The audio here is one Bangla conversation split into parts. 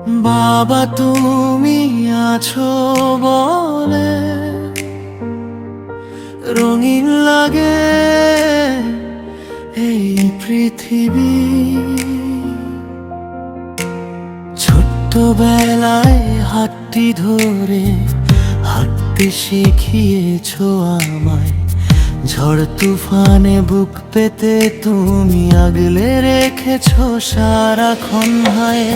বাবা তুমি আছো বলে রঙিন লাগে এই পৃথিবী। ছোট্টবেলায় হাতটি ধরে হাঁটতে শিখিয়েছো আমায়, ঝড় তুফানে বুক পেতে তুমি আগলে রেখেছো সারাক্ষণ হায়।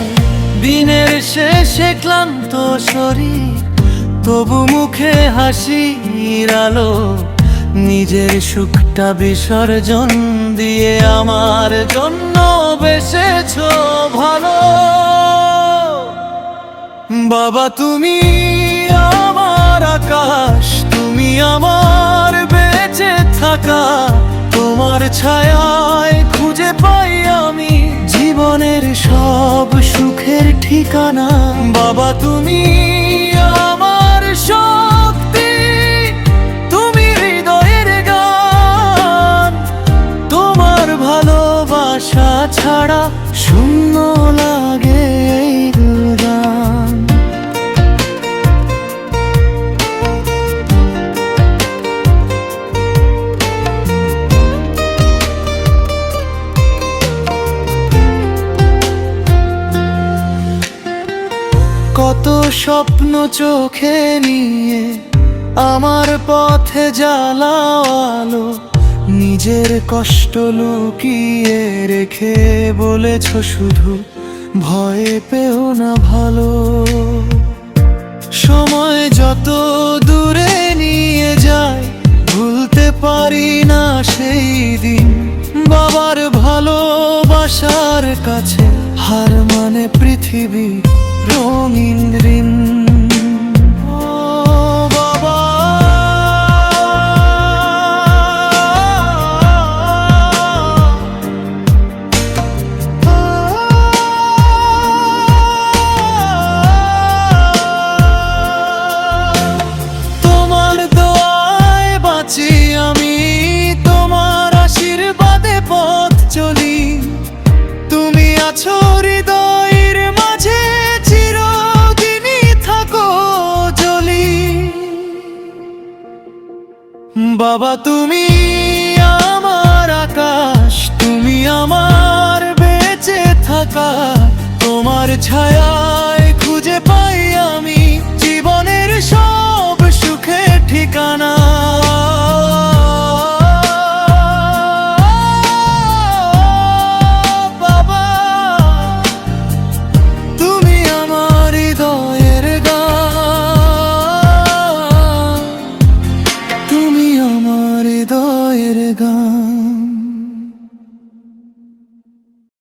দিনের শেষে ক্লান্ত শরীর তবু মুখে হাসির আলো, নিজের সুখটা বিসর্জন দিয়ে আমার জন্য বেসেছো ভালো। বাবা তুমি আমার আকাশ, তুমি আমার বেঁচে থাকা, তোমার ছায়ায় খুঁজে পাই আমি জীবনের সব সুখের ঠিকানা। বাবা তুমি আমার শক্তি, তুমি হৃদয়ের গান, তোমার ভালোবাসা ছাড়া শূন্য লাগে এই দুরান। কত স্বপ্ন চোখে নিয়ে আমার পথে জ্বালাও আলো, নিজের কষ্ট লুকিয়ে রেখে বলেছ শুধু ভয় পেও না ভালো। সময় যত দূরে নিয়ে যায় ভুলতে পারি না সেই দিন, বাবার ভালোবাসার কাছে হার মানে পৃথিবী রঙিন ঋণ। ও বাবা তোমার দোয়ায় বাঁচি আমি, তোমার আশীর্বাদে পথ চলি, তুমি আছো হৃদয়ের মাঝে চিরদিনই থাকো জ্বলি। বাবা তুমি আমার আকাশ, তুমি আমার বেঁচে থাকা, তোমার ছায়ায় খুঁজে পাই আমি জীবনের সব সুখের ঠিকানা। বাবা তুমি আমার হৃদয়ের গান, তুমি আমার হৃদয়ের গান।